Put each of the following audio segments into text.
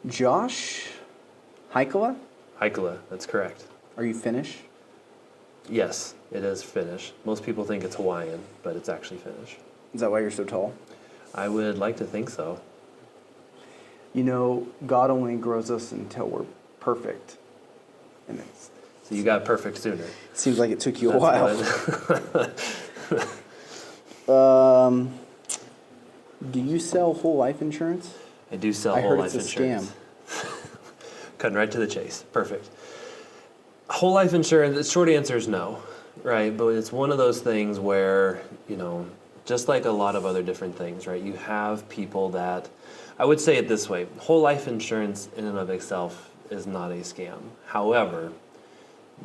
Josh Heikkila? Heikkila, that's correct. Are you Finnish? Yes, it is Finnish. Most people think it's Hawaiian, but it's actually Finnish. Is that why you're so tall? I would like to think so. You know, God only grows us until we're perfect. And it's, So you got perfect sooner. seems like it took you a That's while. Do you sell whole life insurance? I do sell I whole heard life it's a insurance. Cutting right to the chase. Perfect. Whole life insurance, the short answer is no, right? But it's one of those things where, just like a lot of other different things, right? You have people that, I would say it this way, whole life insurance in and of itself is not a scam. However,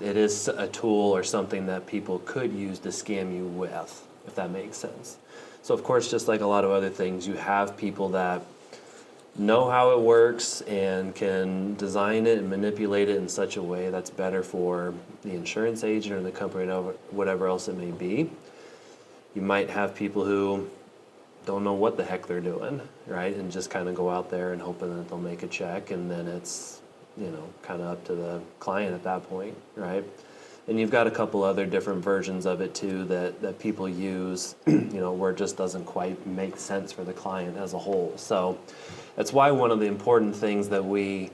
it is a tool or something that people could use to scam you with, if that makes sense. So of course, just like a lot of other things, you have people that know how it works and can design it and manipulate it in such a way that's better for the insurance agent or the company or whatever else it may be. You might have people who don't know what the heck they're doing, right? And just kind of go out there and hoping that they'll make a check, and then it's, kind of up to the client at that point, right? And you've got a couple other different versions of it too that people use, where it just doesn't quite make sense for the client as a whole. So that's why one of the important things that we,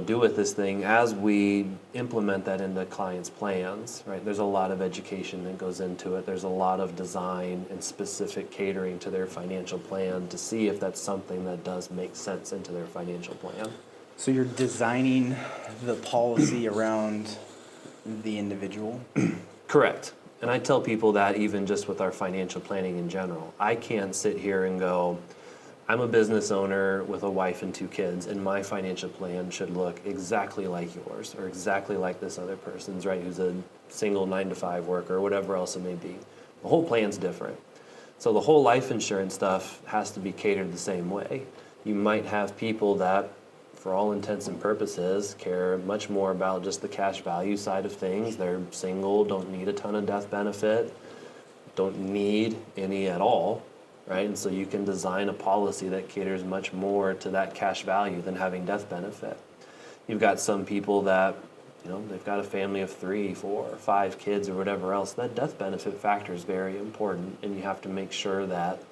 do with this thing as we implement that into clients' plans, right? There's a lot of education that goes into it. There's a lot of design and specific catering to their financial plan to see if that's something that does make sense into their financial plan. So you're designing the policy around the individual? Correct. And I tell people that even just with our financial planning in general. I can't sit here and go, I'm a business owner with a wife and 2 kids, and my financial plan should look exactly like yours or exactly like this other person's, right, who's a single 9-to-5 worker or whatever else it may be. The whole plan's different. So the whole life insurance stuff has to be catered the same way. You might have people that, for all intents and purposes, care much more about just the cash value side of things. They're single, don't need a ton of death benefit, don't need any at all, right? And so you can design a policy that caters much more to that cash value than having death benefit. You've got some people that, they've got a family of 3, 4, 5 kids or whatever else. That death benefit factor is very important, and you have to make sure that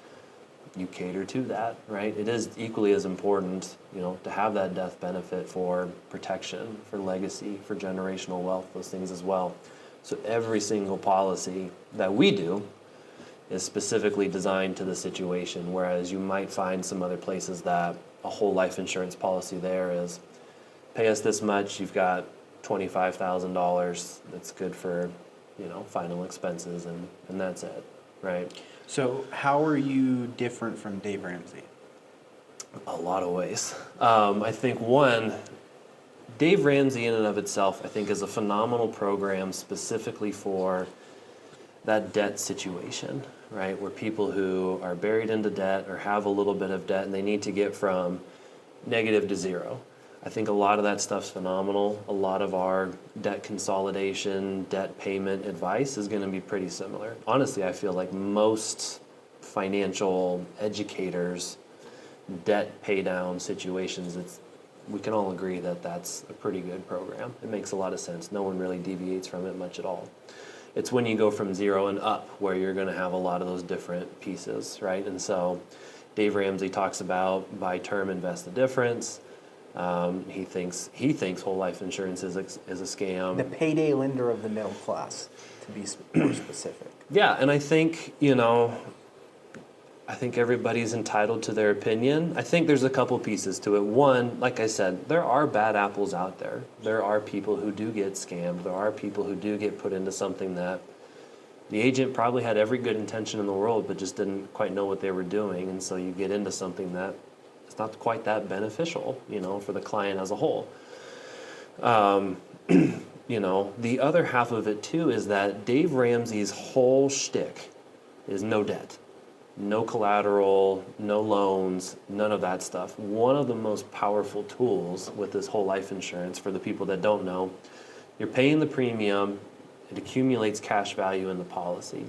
you cater to that, right? It is equally as important, to have that death benefit for protection, for legacy, for generational wealth, those things as well. So every single policy that we do is specifically designed to the situation, whereas you might find some other places that a whole life insurance policy there is, pay us this much, you've got $25,000 that's good for, final expenses, and that's it, right? So how are you different from Dave Ramsey? A lot of ways. I think one, Dave Ramsey in and of itself, I think, is a phenomenal program specifically for that debt situation, right? Where people who are buried into debt or have a little bit of debt and they need to get from negative to zero. I think a lot of that stuff's phenomenal. A lot of our debt consolidation, debt payment advice is going to be pretty similar. Honestly, I feel like most financial educators, debt pay down situations, we can all agree that that's a pretty good program. It makes a lot of sense. No one really deviates from it much at all. It's when you go from zero and up where you're going to have a lot of those different pieces, right? And so Dave Ramsey talks about buy term, invest the difference. He thinks whole life insurance is a scam. The payday lender of the middle class, to be more specific. Yeah, and I think, I think everybody's entitled to their opinion. I think there's a couple pieces to it. One, like I said, there are bad apples out there. There are people who do get scammed. There are people who do get put into something that the agent probably had every good intention in the world, but just didn't quite know what they were doing. And so you get into something that it's not quite that beneficial, for the client as a whole. The other half of it too is that Dave Ramsey's whole shtick is no debt, no collateral, no loans, none of that stuff. One of the most powerful tools with this whole life insurance, for the people that don't know, you're paying the premium, it accumulates cash value in the policy.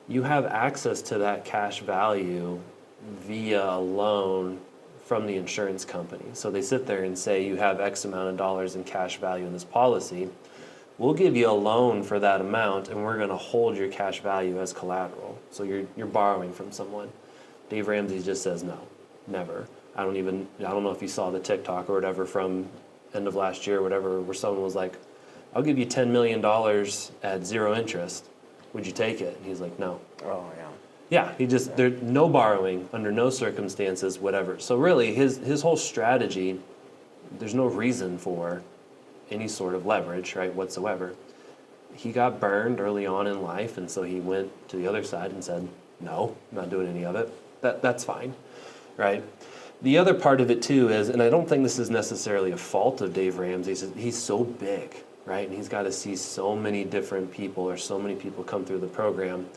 You have access to that cash value via a loan from the insurance company. So they sit there and say, you have X amount of dollars in cash value in this policy. We'll give you a loan for that amount, and we're going to hold your cash value as collateral. So you're borrowing from someone. Dave Ramsey just says no, never. I don't know if you saw the TikTok or whatever from end of last year or whatever, where someone was like, I'll give you $10 million at 0 interest. Would you take it? And he's like, no. Oh, yeah. Yeah, there's no borrowing under no circumstances, whatever. So really, his whole strategy, there's no reason for any sort of leverage, right, whatsoever. He got burned early on in life, and so he went to the other side and said, no, I'm not doing any of it. That's fine, right? The other part of it too is, and I don't think this is necessarily a fault of Dave Ramsey, he's so big, right? And he's got to see so many different people or so many people come through the program.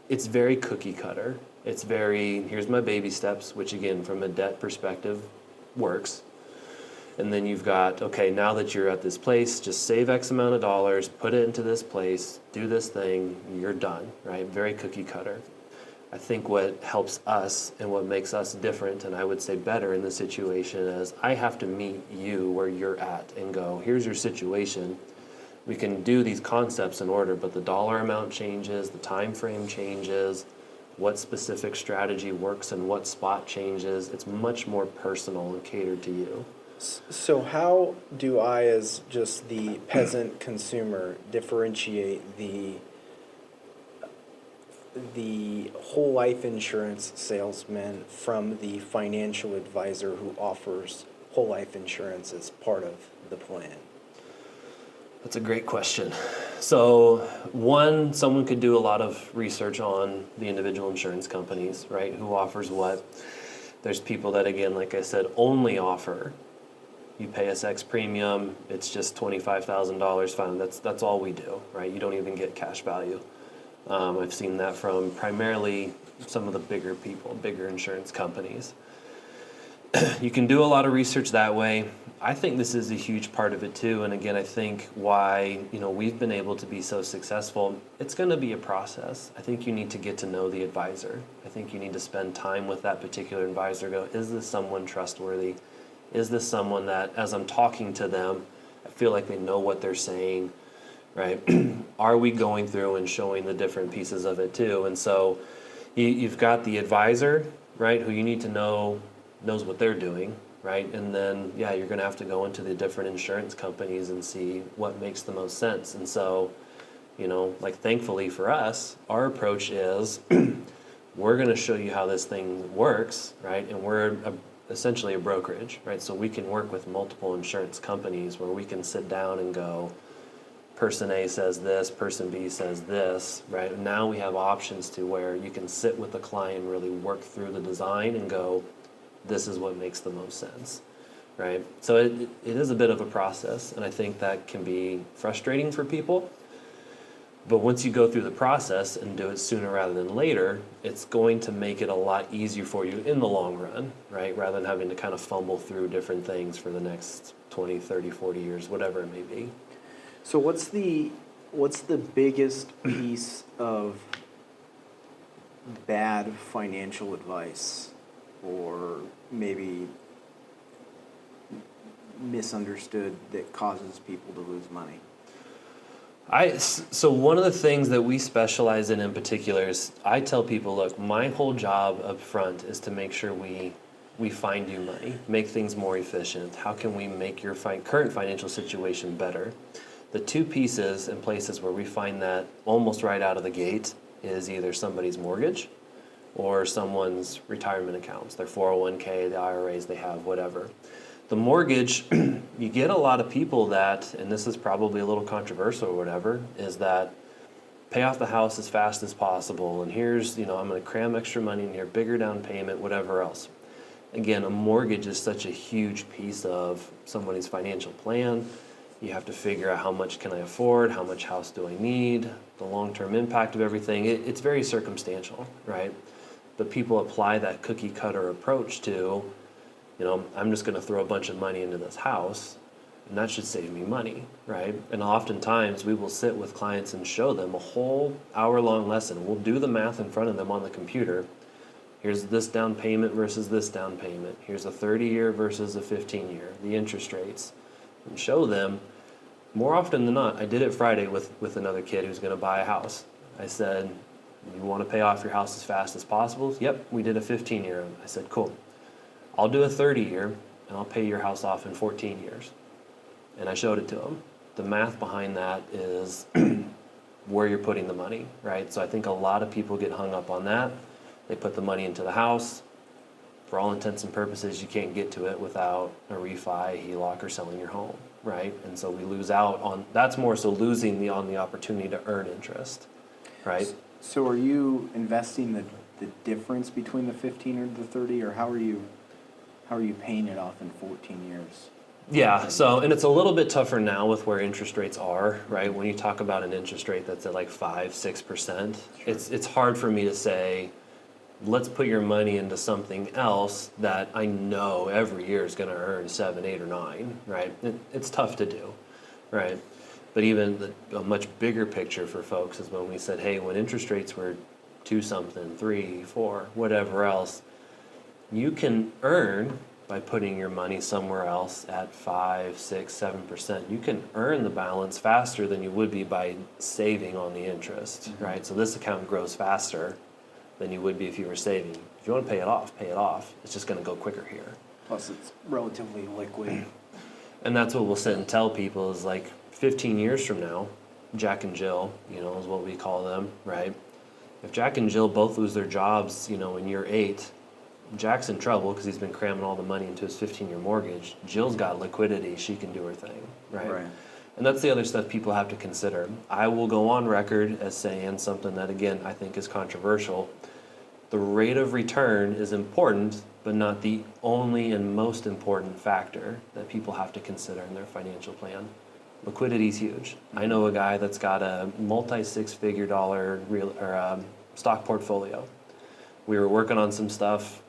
It's very cookie cutter. It's very, here's my baby steps, which again, from a debt perspective, works. And then you've got, okay, now that you're at this place, just save X amount of dollars, put it into this place, do this thing, you're done, right? Very cookie cutter. I think what helps us and what makes us different, and I would say better in this situation, is I have to meet you where you're at and go, here's your situation. We can do these concepts in order, but the dollar amount changes, the time frame changes, what specific strategy works and what spot changes. It's much more personal and catered to you. So how do I, as just the peasant consumer, differentiate the whole life insurance salesman from the financial advisor who offers whole life insurance as part of the plan? That's a great question. So one, someone could do a lot of research on the individual insurance companies, right? Who offers what? There's people that, again, like I said, only offer, you pay us X premium, it's just $25,000, fine, that's all we do, right? You don't even get cash value. I've seen that from primarily some of the bigger people, bigger insurance companies. You can do a lot of research that way. I think this is a huge part of it too, and again, I think why we've been able to be so successful, it's going to be a process. I think you need to get to know the advisor. I think you need to spend time with that particular advisor. Go, is this someone trustworthy? Is this someone that, as I'm talking to them, I feel like they know what they're saying, right? Are we going through and showing the different pieces of it too? And so you've got the advisor, right, who you need to know knows what they're doing, right? And then, yeah, you're going to have to go into the different insurance companies and see what makes the most sense. And so, like thankfully for us, our approach is we're going to show you how this thing works, right? And we're essentially a brokerage, right? So we can work with multiple insurance companies where we can sit down and go, person A says this, person B says this, right? And now we have options to where you can sit with the client and really work through the design and go, this is what makes the most sense, right? So it is a bit of a process, and I think that can be frustrating for people. But once you go through the process and do it sooner rather than later, it's going to make it a lot easier for you in the long run, right? Rather than having to kind of fumble through different things for the next 20, 30, 40 years, whatever it may be. So what's the biggest piece of bad financial advice, or maybe misunderstood, that causes people to lose money? So one of the things that we specialize in particular is I tell people, look, my whole job up front is to make sure we find you money, make things more efficient. How can we make your current financial situation better? The two pieces and places where we find that almost right out of the gate is either somebody's mortgage or someone's retirement accounts, their 401k, the IRAs they have, whatever. The mortgage, you get a lot of people that, and this is probably a little controversial or whatever, is that pay off the house as fast as possible, and here's, I'm going to cram extra money in here, bigger down payment, whatever else. Again, a mortgage is such a huge piece of somebody's financial plan. You have to figure out how much can I afford, how much house do I need, the long-term impact of everything. It's very circumstantial, right? But people apply that cookie cutter approach to, I'm just going to throw a bunch of money into this house, and that should save me money, right? And oftentimes we will sit with clients and show them a whole hour-long lesson. We'll do the math in front of them on the computer. Here's this down payment versus this down payment. Here's a 30-year versus a 15-year, the interest rates. And show them, more often than not, I did it Friday with another kid who's gonna buy a house. I said, you wanna pay off your house as fast as possible? Yep, we did a 15-year. I said, cool. I'll do a 30-year and I'll pay your house off in 14 years. And I showed it to him. The math behind that is where you're putting the money, right? So I think a lot of people get hung up on that. They put the money into the house. For all intents and purposes, you can't get to it without a refi, HELOC, or selling your home, right? And so we lose out on, that's more so losing on the opportunity to earn interest, right? So are you investing the difference between the 15 or the 30, or how are you paying it off in 14 years? Yeah, so, and it's a little bit tougher now with where interest rates are, right? When you talk about an interest rate that's at like 5-6%, it's hard for me to say, let's put your money into something else that I know every year is going to earn 7, 8, or 9, right? It's tough to do, right? But even a much bigger picture for folks is when we said, hey, when interest rates were 2 something, 3, 4, whatever else, you can earn by putting your money somewhere else at 5, 6, 7%. You can earn the balance faster than you would be by saving on the interest, right? So this account grows faster than you would be if you were saving. If you want to pay it off, pay it off. It's just going to go quicker here. Plus, it's relatively liquid. And that's what we'll sit and tell people is like 15 years from now, Jack and Jill, you know, is what we call them, right? If Jack and Jill both lose their jobs, you know, in year 8, Jack's in trouble because he's been cramming all the money into his 15-year mortgage. Jill's got liquidity. She can do her thing, right? And that's the other stuff people have to consider. I will go on record as saying something that, again, I think is controversial. The rate of return is important, but not the only and most important factor that people have to consider in their financial plan. Liquidity is huge. I know a guy that's got a multi-6-figure dollar stock portfolio. We were working on some stuff.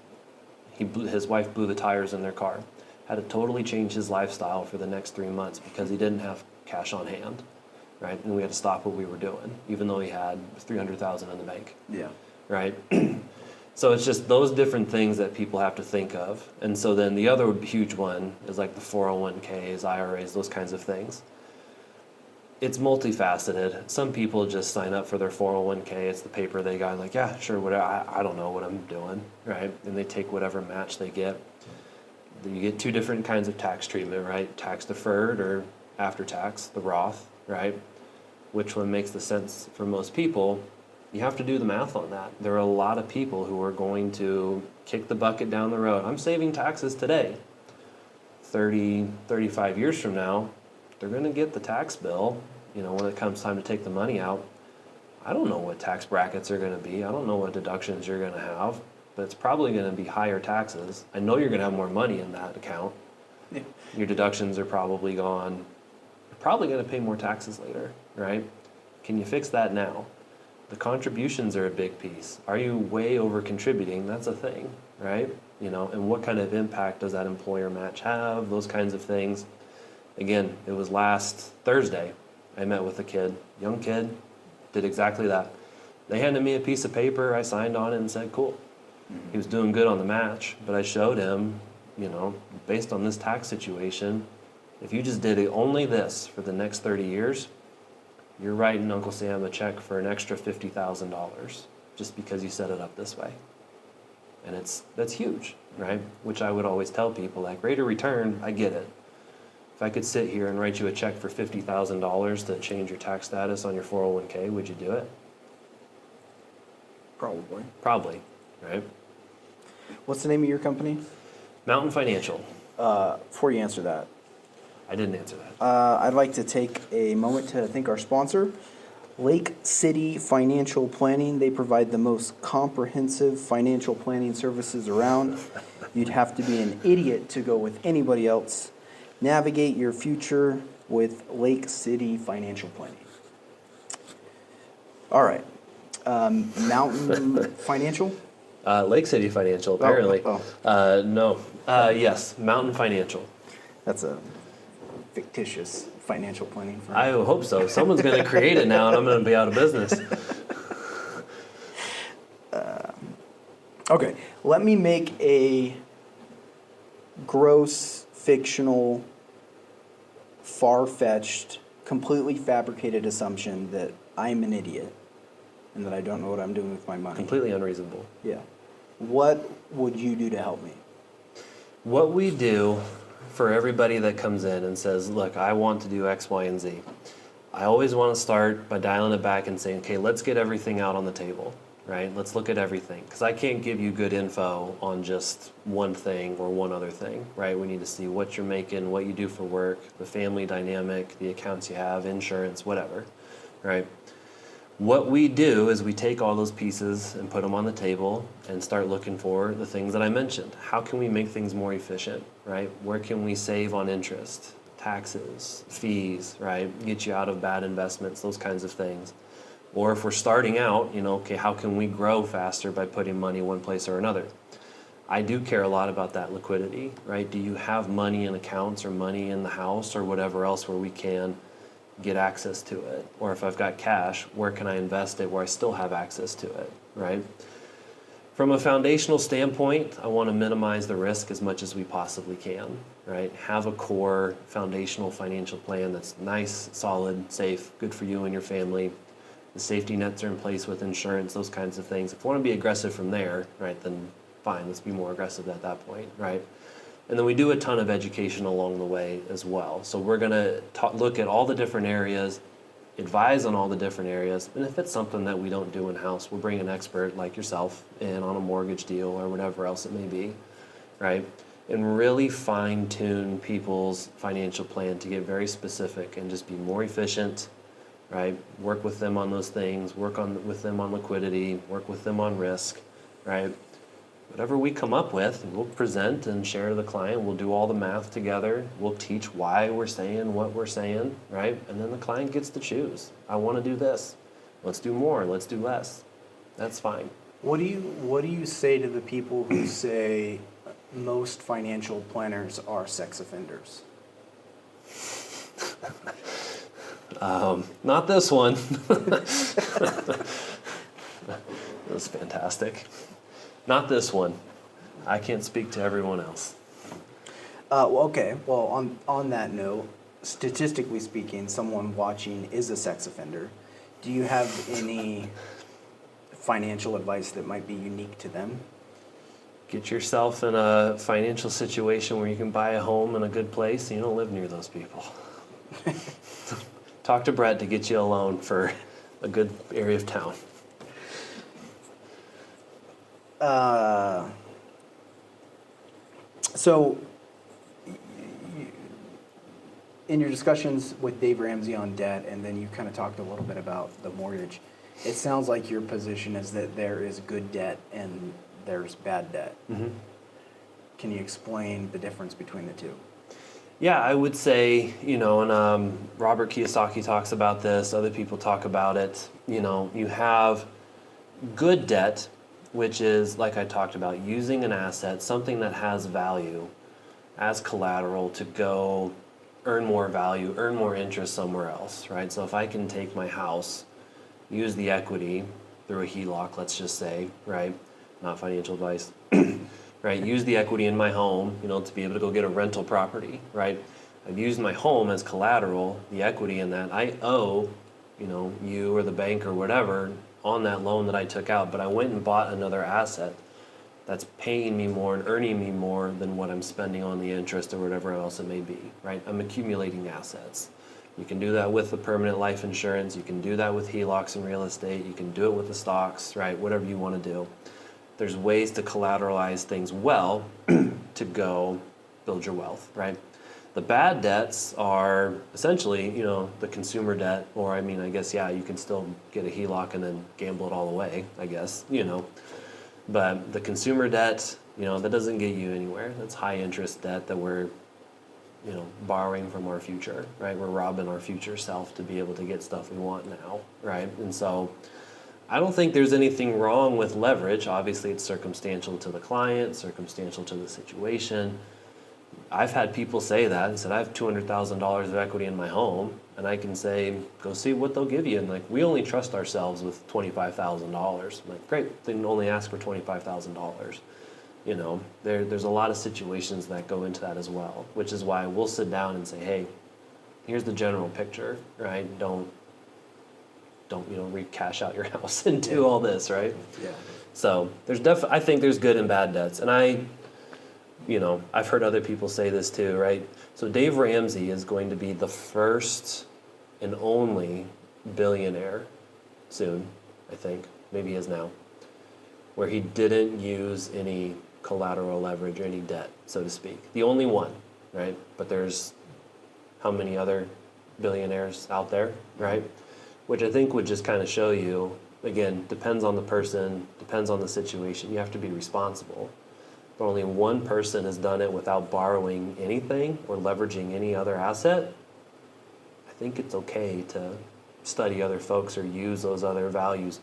His wife blew the tires in their car. Had to totally change his lifestyle for the next 3 months because he didn't have cash on hand, right? And we had to stop what we were doing, even though he had $300,000 in the bank. Yeah. Right? So it's just those different things that people have to think of. And so then the other huge one is like the 401ks, IRAs, those kinds of things. It's multifaceted. Some people just sign up for their 401k. It's the paper they got, like, yeah, sure, whatever. I don't know what I'm doing, right? And they take whatever match they get. You get 2 different kinds of tax treatment, right? Tax deferred or after tax, the Roth, right? Which one makes the sense for most people? You have to do the math on that. There are a lot of people who are going to kick the bucket down the road. I'm saving taxes today. 30, 35 years from now, they're going to get the tax bill, you know, when it comes time to take the money out. I don't know what tax brackets are going to be. I don't know what deductions you're going to have, but it's probably going to be higher taxes. I know you're going to have more money in that account. Yeah. Your deductions are probably gone. You're probably going to pay more taxes later, right? Can you fix that now? The contributions are a big piece. Are you way over contributing? That's a thing, right? You know, and what kind of impact does that employer match have? Those kinds of things. Again, it was last Thursday. I met with a kid, young kid, did exactly that. They handed me a piece of paper, I signed on it and said, cool. He was doing good on the match, but I showed him, you know, based on this tax situation, if you just did only this for the next 30 years, you're writing Uncle Sam a check for an extra $50,000 just because you set it up this way. And that's huge, right? Which I would always tell people, like, rate of return, I get it. If I could sit here and write you a check for $50,000 to change your tax status on your 401k, would you do it? Probably. Probably, right? What's the name of your company? Mountain Financial. Before you answer that, I didn't answer that. I'd like to take a moment to thank our sponsor, Lake City Financial Planning. They provide the most comprehensive financial planning services around. You'd have to be an idiot to go with anybody else. Navigate your future with Lake City Financial Planning. All right. Mountain Financial? Lake City Financial, apparently. No. Yes, Mountain Financial. That's a fictitious financial planning firm. I hope so. Someone's going to create it now, and I'm going to be out of business. Okay, let me make a gross, fictional, far-fetched, completely fabricated assumption that I'm an idiot and that I don't know what I'm doing with my money. Completely unreasonable. Yeah. What would you do to help me? What we do for everybody that comes in and says, look, I want to do X, Y, and Z, I always want to start by dialing it back and saying, okay, let's get everything out on the table, right? Let's look at everything. Because I can't give you good info on just one thing or one other thing, right? We need to see what you're making, what you do for work, the family dynamic, the accounts you have, insurance, whatever, right? What we do is we take all those pieces and put them on the table and start looking for the things that I mentioned. How can we make things more efficient, right? Where can we save on interest, taxes, fees, right? Get you out of bad investments, those kinds of things. Or if we're starting out, okay, how can we grow faster by putting money one place or another? I do care a lot about that liquidity, right? Do you have money in accounts or money in the house or whatever else where we can get access to it? Or if I've got cash, where can I invest it where I still have access to it, right? From a foundational standpoint, I want to minimize the risk as much as we possibly can, right? Have a core foundational financial plan that's nice, solid, safe, good for you and your family. The safety nets are in place with insurance, those kinds of things. If we want to be aggressive from there, right, then fine, let's be more aggressive at that point, right? And then we do a ton of education along the way as well. So we're going to look at all the different areas, advise on all the different areas, and if it's something that we don't do in-house, we'll bring an expert like yourself in on a mortgage deal or whatever else it may be, right? And really fine-tune people's financial plan to get very specific and just be more efficient, right? Work with them on those things, with them on liquidity, work with them on risk, right? Whatever we come up with, we'll present and share to the client. We'll do all the math together. We'll teach why we're saying what we're saying, right? And then the client gets to choose. I want to do this. Let's do more. Let's do less. That's fine. What do you say to the people who say most financial planners are sex offenders? Not this one. That's fantastic. Not this one. I can't speak to everyone else. Okay. Well, on that note, statistically speaking, someone watching is a sex offender. Do you have any financial advice that might be unique to them? Get yourself in a financial situation where you can buy a home in a good place and you don't live near those people. Talk to Brett to get you a loan for a good area of town. So, in your discussions with Dave Ramsey on debt, and then you kind of talked a little bit about the mortgage, it sounds like your position is that there is good debt and there's bad debt. Mm-hmm. Can you explain the difference between the two? Yeah, I would say, and Robert Kiyosaki talks about this, other people talk about it, you have good debt, which is, like I talked about, using an asset, something that has value, as collateral to go earn more value, earn more interest somewhere else, right? So if I can take my house, use the equity through a HELOC, let's just say, right? Not financial advice, right? Use the equity in my home, to be able to go get a rental property, right? I've used my home as collateral, the equity in that. I owe, you or the bank or whatever on that loan that I took out, but I went and bought another asset that's paying me more and earning me more than what I'm spending on the interest or whatever else it may be, right? I'm accumulating assets. You can do that with the permanent life insurance. You can do that with HELOCs and real estate. You can do it with the stocks, right? Whatever you want to do. There's ways to collateralize things well to go build your wealth, right? The bad debts are essentially, the consumer debt, or I guess, you can still get a HELOC and then gamble it all away, I guess, But the consumer debt, that doesn't get you anywhere. That's high interest debt that we're, borrowing from our future, right? We're robbing our future self to be able to get stuff we want now, right? And so I don't think there's anything wrong with leverage. Obviously, it's circumstantial to the client, circumstantial to the situation. I've had people say that and said, I have $200,000 of equity in my home, and I can say, go see what they'll give you. And like, we only trust ourselves with $25,000. I'm like, great, they can only ask for $25,000. You know, there's a lot of situations that go into that as well, which is why we'll sit down and say, hey, here's the general picture, right? Don't cash out your house and do all this, right? Yeah. So I think there's good and bad debts. And I've heard other people say this too, right? So Dave Ramsey is going to be the first and only billionaire soon, I think, maybe he is now, where he didn't use any collateral leverage or any debt, so to speak. The only one, right? But there's how many other billionaires out there, right? Which I think would just kind of show you, again, depends on the person, depends on the situation. You have to be responsible. But only one person has done it without borrowing anything or leveraging any other asset. I think it's okay to study other folks or use those other values,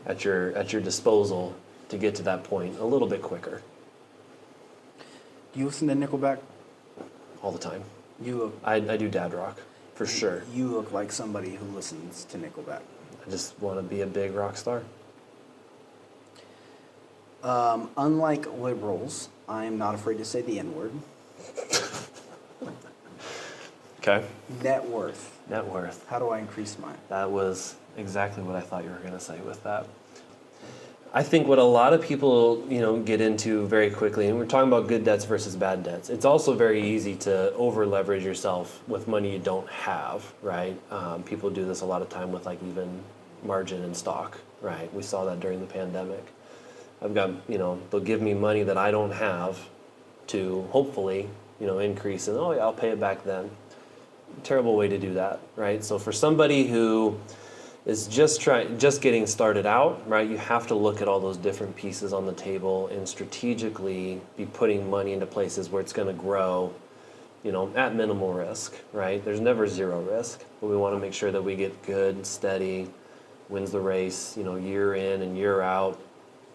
at your disposal to get to that point a little bit quicker. Do you listen to Nickelback? All the time. You look, I do dad rock, for sure. you look like somebody who listens to Nickelback. I just want to be a big rock star. Unlike liberals, I'm not afraid to say the N-word. Okay. Net worth. Net worth. How do I increase mine? That was exactly what I thought you were going to say with that. I think what a lot of people, get into very quickly, and we're talking about good debts versus bad debts. It's also very easy to over leverage yourself with money you don't have, right? People do this a lot of time with like even margin in stock, right? We saw that during the pandemic. I've got, they'll give me money that I don't have to hopefully, increase, and I'll pay it back then. Terrible way to do that, right? So for somebody who is just getting started out, right? You have to look at all those different pieces on the table and strategically be putting money into places where it's going to grow, at minimal risk, right? There's never zero risk, but we want to make sure that we get good, steady, wins the race, year in and year out,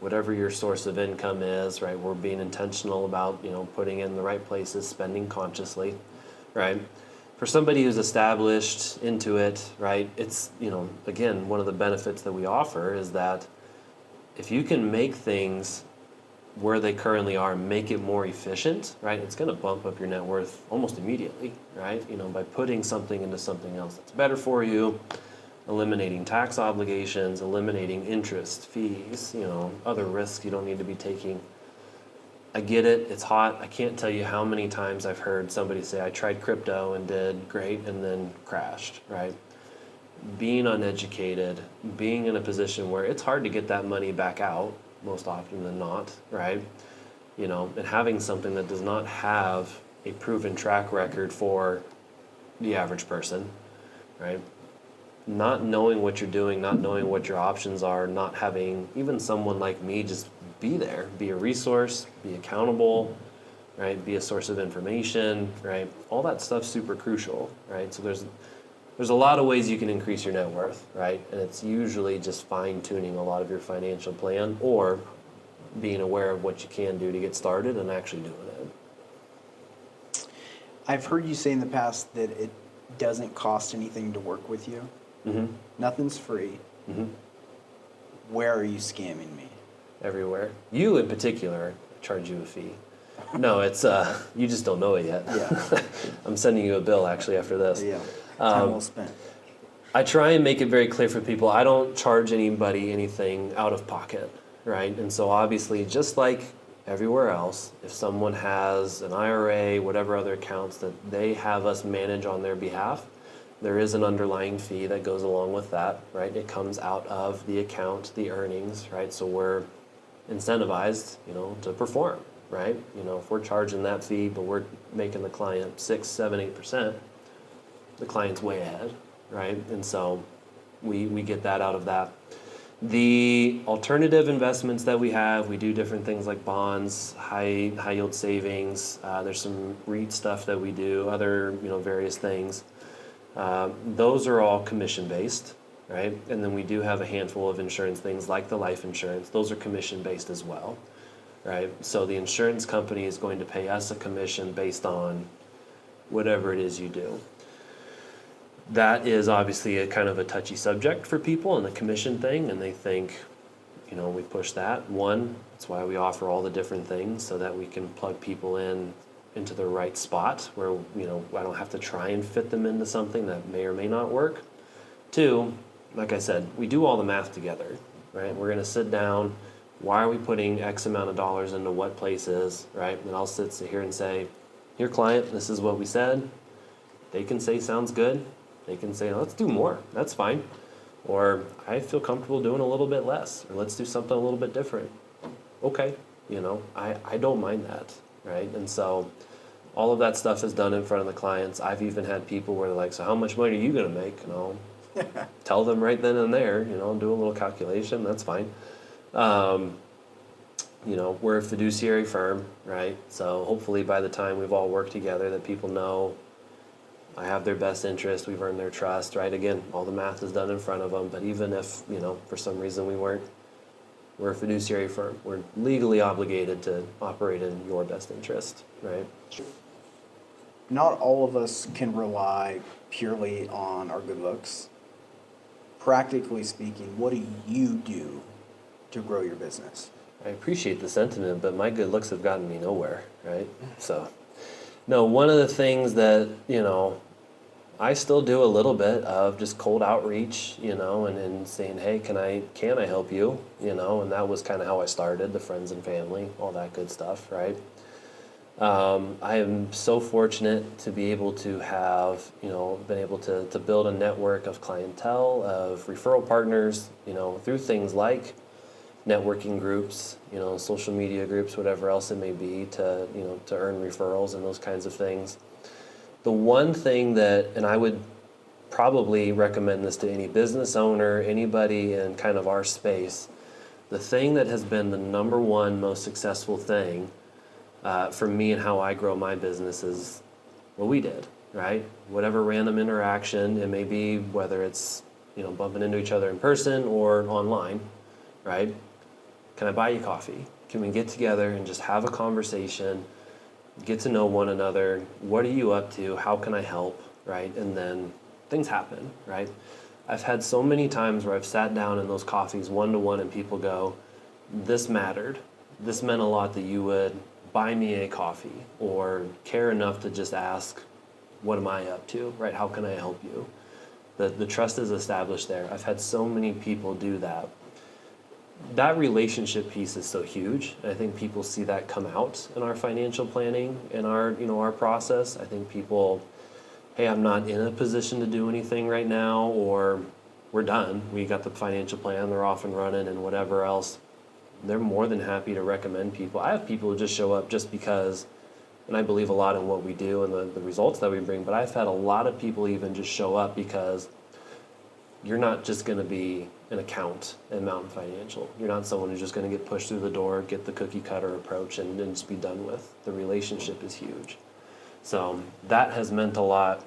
whatever your source of income is, right? We're being intentional about, putting in the right places, spending consciously, right? For somebody who's established into it, right, it's, again, one of the benefits that we offer is that if you can make things where they currently are, make it more efficient, right, it's going to bump up your net worth almost immediately, right, by putting something into something else that's better for you, eliminating tax obligations, eliminating interest, fees, other risks you don't need to be taking. I get it, it's hot. I can't tell you how many times I've heard somebody say, I tried crypto and did great and then crashed, right? Being uneducated, being in a position where it's hard to get that money back out, most often than not, right? And having something that does not have a proven track record for the average person, right? Not knowing what you're doing, not knowing what your options are, not having even someone like me just be there, be a resource, be accountable, right? Be a source of information, right? All that stuff's super crucial, right? So there's a lot of ways you can increase your net worth, right? And it's usually just fine-tuning a lot of your financial plan or being aware of what you can do to get started and actually doing it. I've heard you say in the past that it doesn't cost anything to work with you. Mm-hmm. Nothing's free. Mm-hmm. Where are you scamming me? Everywhere. You in particular, charge you a fee. No, it's you just don't know it yet. Yeah. I'm sending you a bill actually after this. Yeah. Time well spent. I try and make it very clear for people, I don't charge anybody anything out of pocket, right? And so obviously, just like everywhere else, if someone has an IRA, whatever other accounts that they have us manage on their behalf, there is an underlying fee that goes along with that, right? It comes out of the account, the earnings, right? So we're incentivized, to perform, right? If we're charging that fee, but we're making the client 6, 7, 8%, the client's way ahead, right? And so we get that out of that. The alternative investments that we have, we do different things like bonds, high yield savings. There's some REIT stuff that we do, other various things. Those are all commission based, right? And then we do have a handful of insurance things like the life insurance. Those are commission based as well. right? So the insurance company is going to pay us a commission based on whatever it is you do. That is obviously a kind of a touchy subject for people and the commission thing, and they think, we push that. One, that's why we offer all the different things so that we can plug people into the right spot where, I don't have to try and fit them into something that may or may not work. Two, like I said, we do all the math together, right? We're gonna sit down, why are we putting X amount of dollars into what places, right? And I'll sit here and say, here client, this is what we said. They can say, sounds good. They can say, let's do more, that's fine. Or I feel comfortable doing a little bit less, or let's do something a little bit different. Okay, I don't mind that, right? And so all of that stuff is done in front of the clients. I've even had people where they're like, so how much money are you gonna make? And I'll tell them right then and there, do a little calculation, that's fine. We're a fiduciary firm, right? So hopefully by the time we've all worked together that people know I have their best interest, we've earned their trust, right? Again, all the math is done in front of them, but even if, for some reason we weren't, we're a fiduciary firm. We're legally obligated to operate in your best interest, right? Not all of us can rely purely on our good looks. Practically speaking, what do you do to grow your business? I appreciate the sentiment, but my good looks have gotten me nowhere, right? So, no, one of the things that, I still do a little bit of just cold outreach, and saying, hey, can I help you? And that was kind of how I started, the friends and family, all that good stuff, right? I am so fortunate to be able to have, been able to build a network of clientele, of referral partners, through things like networking groups, social media groups, whatever else it may be, to earn referrals and those kinds of things. The one thing that, and I would probably recommend this to any business owner, anybody in kind of our space, the thing that has been the number one most successful thing for me and how I grow my business is what we did, right? Whatever random interaction it may be, whether it's bumping into each other in person or online, right? Can I buy you coffee? Can we get together and just have a conversation, get to know one another? What are you up to? How can I help, right? And then things happen, right? I've had so many times where I've sat down in those coffees one-to-one and people go, this mattered. This meant a lot that you would buy me a coffee or care enough to just ask, what am I up to, right? How can I help you? The trust is established there. I've had so many people do that. That relationship piece is so huge. I think people see that come out in our financial planning, in our process. I think people, hey, I'm not in a position to do anything right now, or we're done. We got the financial plan, they're off and running, and whatever else. They're more than happy to recommend people. I have people who just show up just because, and I believe a lot in what we do and the results that we bring, but I've had a lot of people even just show up because you're not just going to be an account at Mountain Financial. You're not someone who's just going to get pushed through the door, get the cookie cutter approach, and then just be done with. The relationship is huge. So that has meant a lot.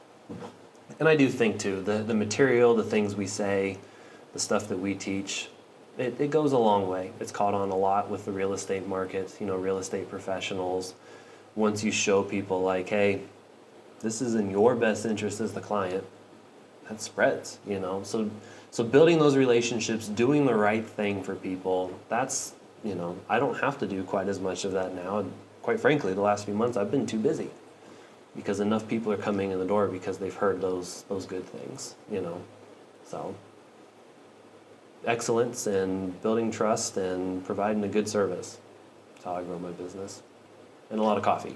And I do think too, the material, the things we say, the stuff that we teach, it goes a long way. It's caught on a lot with the real estate market, real estate professionals. Once you show people like, hey, this is in your best interest as the client, that spreads, So building those relationships, doing the right thing for people, that's, I don't have to do quite as much of that now. And quite frankly, the last few months I've been too busy because enough people are coming in the door because they've heard those good things, So excellence and building trust and providing a good service. That's how I grow my business. And a lot of coffee.